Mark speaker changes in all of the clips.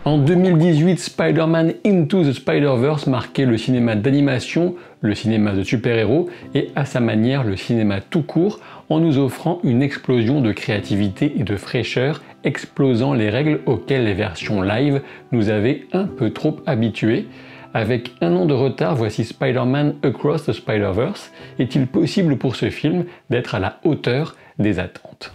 Speaker 1: En 2018, Spider-Man Into the Spider-Verse marquait le cinéma d'animation, le cinéma de super-héros et à sa manière le cinéma tout court en nous offrant une explosion de créativité et de fraîcheur, explosant les règles auxquelles les versions live nous avaient un peu trop habitués. Avec un an de retard, voici Spider-Man Across the Spider-Verse. Est-il possible pour ce film d'être à la hauteur des attentes ?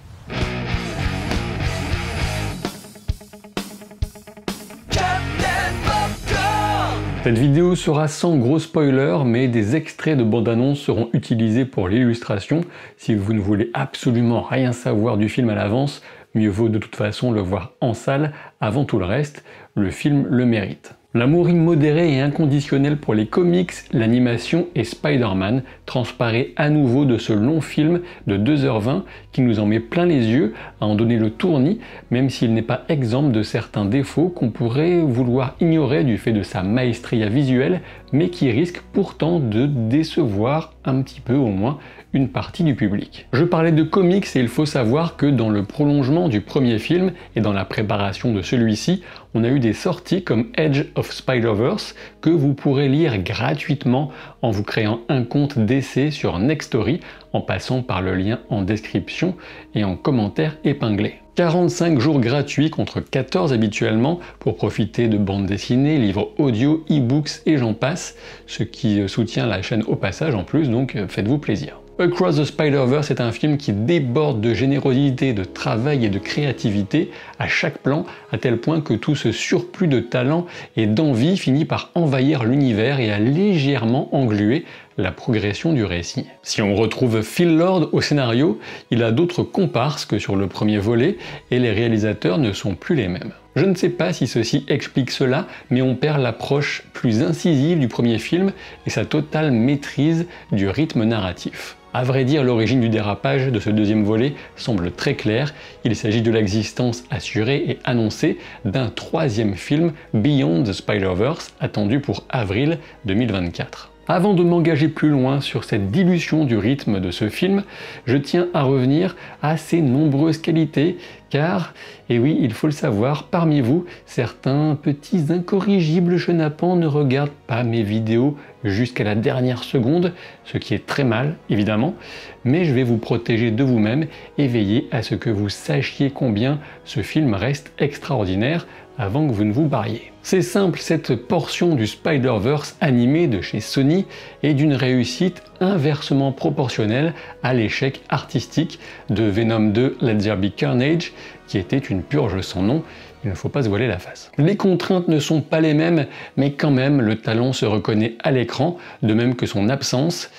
Speaker 1: Cette vidéo sera sans gros spoilers, mais des extraits de bande-annonce seront utilisés pour l'illustration. Si vous ne voulez absolument rien savoir du film à l'avance, mieux vaut de toute façon le voir en salle avant tout le reste. Le film le mérite. L'amour immodéré et inconditionnel pour les comics, l'animation et Spider-Man transparaît à nouveau de ce long film de 2h20 qui nous en met plein les yeux à en donner le tournis, même s'il n'est pas exempt de certains défauts qu'on pourrait vouloir ignorer du fait de sa maestria visuelle, mais qui risquent pourtant de décevoir un petit peu au moins une partie du public. Je parlais de comics et il faut savoir que dans le prolongement du premier film et dans la préparation de celui-ci, on a eu des sorties comme Edge of Spider-Verse que vous pourrez lire gratuitement en vous créant un compte d'essai sur Nextory en passant par le lien en description et en commentaire épinglé. 45 jours gratuits contre 14 habituellement pour profiter de bandes dessinées, livres audio, e-books et j'en passe, ce qui soutient la chaîne au passage en plus, donc faites-vous plaisir. Across the Spider-Verse est un film qui déborde de générosité, de travail et de créativité à chaque plan, à tel point que tout ce surplus de talent et d'envie finit par envahir l'univers et à légèrement engluer la progression du récit. Si on retrouve Phil Lord au scénario, il a d'autres comparses que sur le premier volet et les réalisateurs ne sont plus les mêmes. Je ne sais pas si ceci explique cela, mais on perd l'approche plus incisive du premier film et sa totale maîtrise du rythme narratif. À vrai dire, l'origine du dérapage de ce deuxième volet semble très claire. Il s'agit de l'existence assurée et annoncée d'un troisième film, Beyond the Spider-Verse, attendu pour avril 2024. Avant de m'engager plus loin sur cette dilution du rythme de ce film, je tiens à revenir à ses nombreuses qualités, car, et oui, il faut le savoir, parmi vous, certains petits incorrigibles chenapans ne regardent pas mes vidéos jusqu'à la dernière seconde, ce qui est très mal, évidemment, mais je vais vous protéger de vous-même et veiller à ce que vous sachiez combien ce film reste extraordinaire avant que vous ne vous barriez. C'est simple, cette portion du Spider-Verse animé de chez Sony est d'une réussite inversement proportionnelle à l'échec artistique de Venom 2 Let There Be Carnage, qui était une purge sans nom. Il ne faut pas se voiler la face. Les contraintes ne sont pas les mêmes, mais quand même, le talent se reconnaît à l'écran, de même que son absence.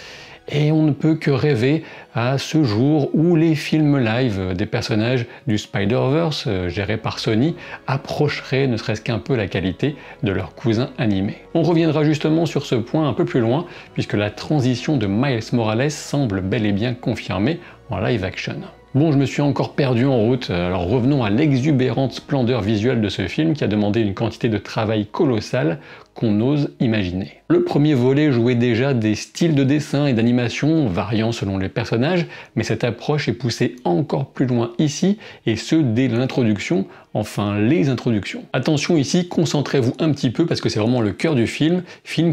Speaker 1: Et on ne peut que rêver à ce jour où les films live des personnages du Spider-Verse, gérés par Sony, approcheraient ne serait-ce qu'un peu la qualité de leurs cousins animés. On reviendra justement sur ce point un peu plus loin, puisque la transition de Miles Morales semble bel et bien confirmée en live action. Bon, je me suis encore perdu en route, alors revenons à l'exubérante splendeur visuelle de ce film qui a demandé une quantité de travail colossale qu'on ose imaginer. Le premier volet jouait déjà des styles de dessin et d'animation variant selon les personnages, mais cette approche est poussée encore plus loin ici, et ce dès l'introduction, enfin les introductions. Attention ici, concentrez-vous un petit peu parce que c'est vraiment le cœur du film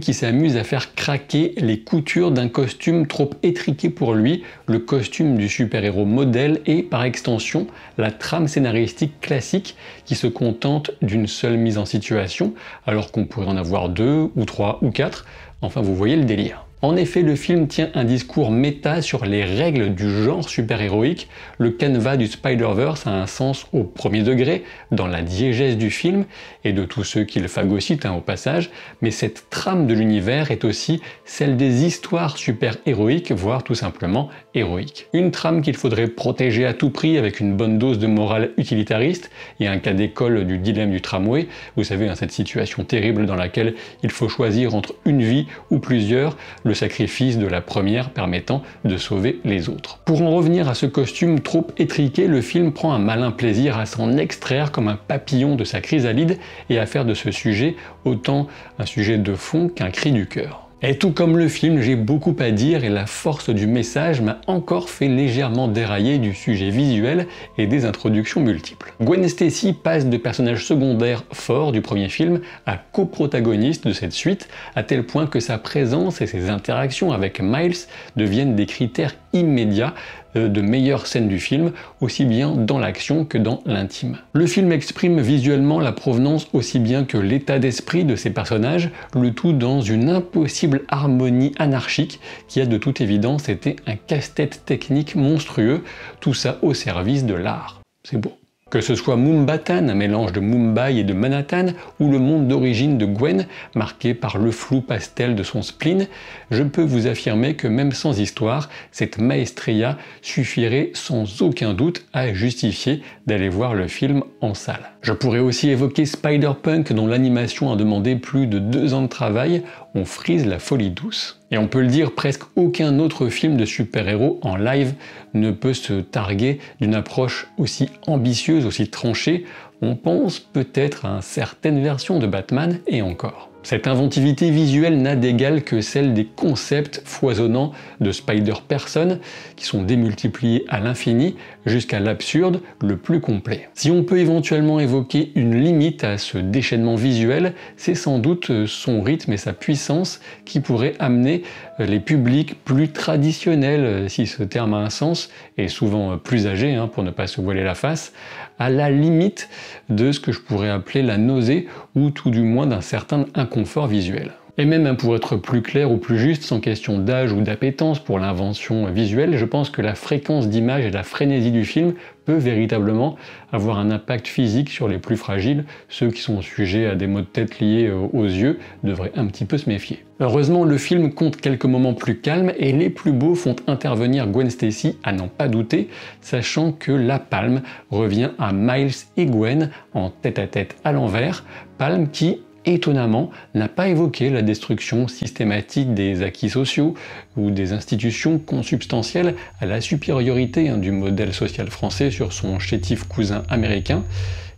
Speaker 1: qui s'amuse à faire craquer les coutures d'un costume trop étriqué pour lui, le costume du super-héros modèle et par extension la trame scénaristique classique qui se contente d'une seule mise en situation, alors qu'on pourrait en avoir 2 ou 3 ou 4, enfin vous voyez le délire. En effet, le film tient un discours méta sur les règles du genre super-héroïque. Le canevas du Spider-Verse a un sens au premier degré, dans la diégèse du film, et de tous ceux qui le phagocytent au passage, mais cette trame de l'univers est aussi celle des histoires super-héroïques, voire tout simplement héroïques. Une trame qu'il faudrait protéger à tout prix avec une bonne dose de morale utilitariste, et un cas d'école du dilemme du tramway, vous savez, cette situation terrible dans laquelle il faut choisir entre une vie ou plusieurs, le sacrifice de la première permettant de sauver les autres. Pour en revenir à ce costume trop étriqué, le film prend un malin plaisir à s'en extraire comme un papillon de sa chrysalide et à faire de ce sujet autant un sujet de fond qu'un cri du cœur. Et tout comme le film, j'ai beaucoup à dire et la force du message m'a encore fait légèrement dérailler du sujet visuel et des introductions multiples. Gwen Stacy passe de personnage secondaire fort du premier film à coprotagoniste de cette suite, à tel point que sa présence et ses interactions avec Miles deviennent des critères immédiats de meilleures scènes du film, aussi bien dans l'action que dans l'intime. Le film exprime visuellement la provenance aussi bien que l'état d'esprit de ces personnages, le tout dans une impossible harmonie anarchique qui a de toute évidence été un casse-tête technique monstrueux, tout ça au service de l'art. C'est beau. Que ce soit Mumbattan, un mélange de Mumbai et de Manhattan, ou le monde d'origine de Gwen, marqué par le flou pastel de son spleen, je peux vous affirmer que même sans histoire, cette maestria suffirait sans aucun doute à justifier d'aller voir le film en salle. Je pourrais aussi évoquer Spider-Punk, dont l'animation a demandé plus de 2 ans de travail. On frise la folie douce. Et on peut le dire, presque aucun autre film de super-héros en live ne peut se targuer d'une approche aussi ambitieuse, aussi tranchée. On pense peut-être à certaines versions de Batman et encore. Cette inventivité visuelle n'a d'égal que celle des concepts foisonnants de Spider-Person qui sont démultipliés à l'infini jusqu'à l'absurde le plus complet. Si on peut éventuellement évoquer une limite à ce déchaînement visuel, c'est sans doute son rythme et sa puissance qui pourraient amener les publics plus traditionnels, si ce terme a un sens, et souvent plus âgés, pour ne pas se voiler la face, à la limite de ce que je pourrais appeler la nausée ou tout du moins d'un certain inconfort visuel. Et même pour être plus clair ou plus juste, sans question d'âge ou d'appétence pour l'invention visuelle, je pense que la fréquence d'image et la frénésie du film peut véritablement avoir un impact physique sur les plus fragiles. Ceux qui sont sujets à des maux de tête liés aux yeux devraient un petit peu se méfier. Heureusement, le film compte quelques moments plus calmes et les plus beaux font intervenir Gwen Stacy, à n'en pas douter, sachant que la palme revient à Miles et Gwen en tête-à-tête à l'envers, palme qui, étonnamment, n'a pas évoqué la destruction systématique des acquis sociaux ou des institutions consubstantielles à la supériorité du modèle social français sur son chétif cousin américain,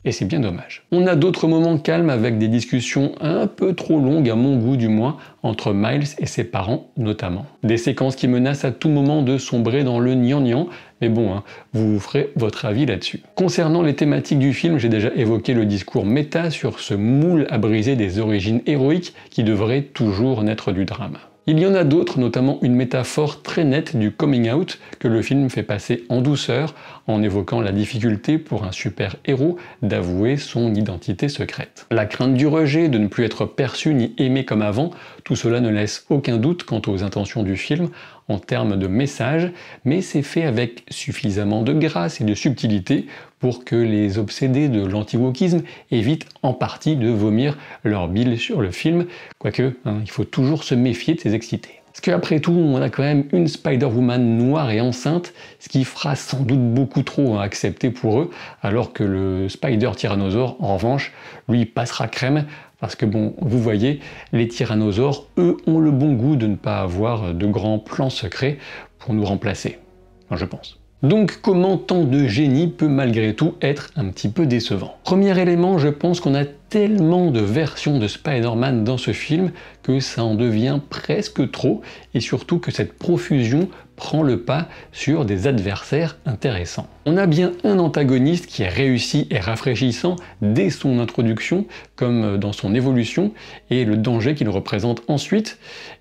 Speaker 1: et c'est bien dommage. On a d'autres moments calmes avec des discussions un peu trop longues, à mon goût du moins, entre Miles et ses parents notamment. Des séquences qui menacent à tout moment de sombrer dans le gnangnan, mais bon, vous ferez votre avis là-dessus. Concernant les thématiques du film, j'ai déjà évoqué le discours méta sur ce moule à briser des origines héroïques qui devrait toujours naître du drame. Il y en a d'autres, notamment une métaphore très nette du coming out que le film fait passer en douceur en évoquant la difficulté pour un super-héros d'avouer son identité secrète. La crainte du rejet, de ne plus être perçu ni aimé comme avant, tout cela ne laisse aucun doute quant aux intentions du film en termes de message, mais c'est fait avec suffisamment de grâce et de subtilité pour que les obsédés de l'anti-wokisme évitent en partie de vomir leur bile sur le film, quoique il faut toujours se méfier de ces excités. Parce qu'après tout, on a quand même une Spider-Woman noire et enceinte, ce qui fera sans doute beaucoup trop à accepter pour eux, alors que le Spider-Tyrannosaure, en revanche, lui passera crème, parce que bon, vous voyez, les tyrannosaures, eux, ont le bon goût de ne pas avoir de grands plans secrets pour nous remplacer, je pense. Donc comment tant de génie peut malgré tout être un petit peu décevant? Premier élément, je pense qu'on a tellement de versions de Spider-Man dans ce film que ça en devient presque trop, et surtout que cette profusion prend le pas sur des adversaires intéressants. On a bien un antagoniste qui est réussi et rafraîchissant dès son introduction, comme dans son évolution, et le danger qu'il représente ensuite,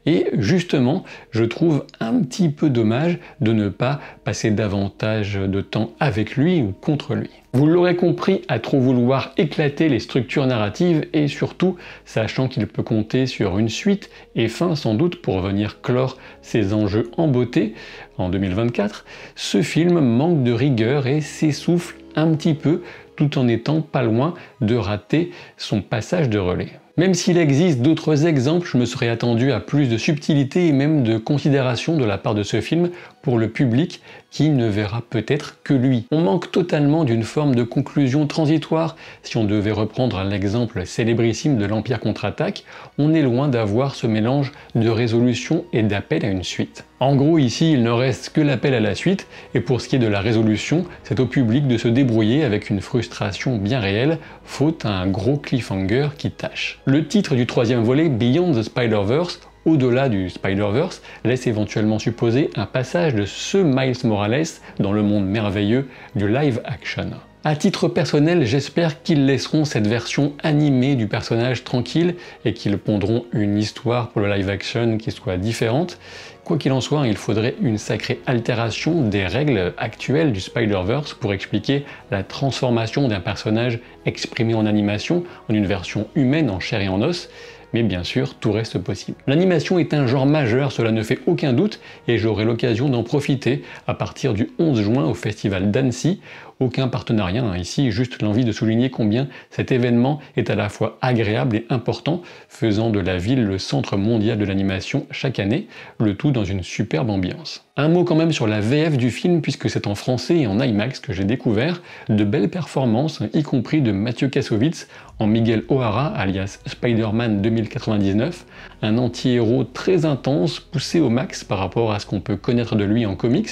Speaker 1: et justement, je trouve un petit peu dommage de ne pas passer davantage de temps avec lui ou contre lui. Vous l'aurez compris, à trop vouloir éclater les structures narratives et surtout, sachant qu'il peut compter sur une suite et fin sans doute pour venir clore ses enjeux en beauté en 2024, ce film manque de rigueur et s'essouffle un petit peu tout en étant pas loin de rater son passage de relais. Même s'il existe d'autres exemples, je me serais attendu à plus de subtilité et même de considération de la part de ce film pour le public qui ne verra peut-être que lui. On manque totalement d'une forme de conclusion transitoire. Si on devait reprendre l'exemple célébrissime de l'Empire contre-attaque, on est loin d'avoir ce mélange de résolution et d'appel à une suite. En gros, ici, il ne reste que l'appel à la suite, et pour ce qui est de la résolution, c'est au public de se débrouiller avec une frustration bien réelle, faute à un gros cliffhanger qui tâche. Le titre du troisième volet, Beyond the Spider-Verse, au-delà du Spider-Verse laisse éventuellement supposer un passage de ce Miles Morales dans le monde merveilleux du live action. À titre personnel, j'espère qu'ils laisseront cette version animée du personnage tranquille et qu'ils pondront une histoire pour le live action qui soit différente. Quoi qu'il en soit, il faudrait une sacrée altération des règles actuelles du Spider-Verse pour expliquer la transformation d'un personnage exprimé en animation en une version humaine en chair et en os. Mais bien sûr, tout reste possible. L'animation est un genre majeur, cela ne fait aucun doute, et j'aurai l'occasion d'en profiter à partir du 11 juin au festival d'Annecy. Aucun partenariat ici, juste l'envie de souligner combien cet événement est à la fois agréable et important, faisant de la ville le centre mondial de l'animation chaque année, le tout dans une superbe ambiance. Un mot quand même sur la VF du film, puisque c'est en français et en IMAX que j'ai découvert de belles performances, y compris de Mathieu Kassovitz en Miguel O'Hara, alias Spider-Man 2099, un anti-héros très intense, poussé au max par rapport à ce qu'on peut connaître de lui en comics,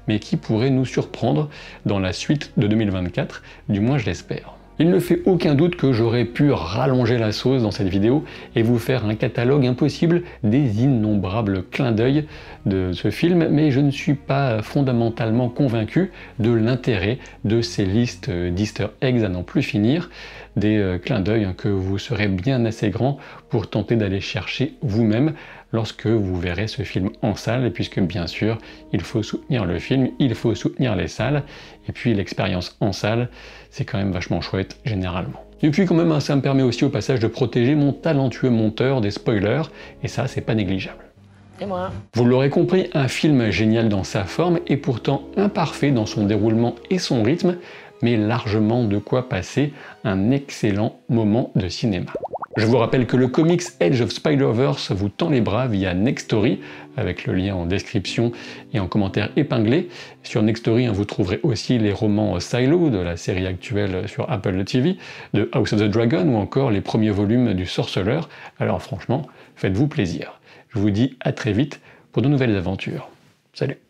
Speaker 1: mais qui pourrait nous surprendre dans la suite de 2024, du moins je l'espère. Il ne fait aucun doute que j'aurais pu rallonger la sauce dans cette vidéo et vous faire un catalogue impossible des innombrables clins d'œil de ce film, mais je ne suis pas fondamentalement convaincu de l'intérêt de ces listes d'easter eggs à n'en plus finir, des clins d'œil que vous serez bien assez grand pour tenter d'aller chercher vous-même lorsque vous verrez ce film en salle, puisque bien sûr, il faut soutenir le film, il faut soutenir les salles, et puis l'expérience en salle, c'est quand même vachement chouette généralement. Et puis quand même, ça me permet aussi au passage de protéger mon talentueux monteur des spoilers, et ça, c'est pas négligeable. Et moi. Vous l'aurez compris, un film génial dans sa forme, et pourtant imparfait dans son déroulement et son rythme, mais largement de quoi passer un excellent moment de cinéma. Je vous rappelle que le comics Edge of Spider-Verse vous tend les bras via Nextory, avec le lien en description et en commentaire épinglé. Sur Nextory, vous trouverez aussi les romans Silo de la série actuelle sur Apple TV, de House of the Dragon ou encore les premiers volumes du Sorceleur. Alors franchement, faites-vous plaisir. Je vous dis à très vite pour de nouvelles aventures. Salut!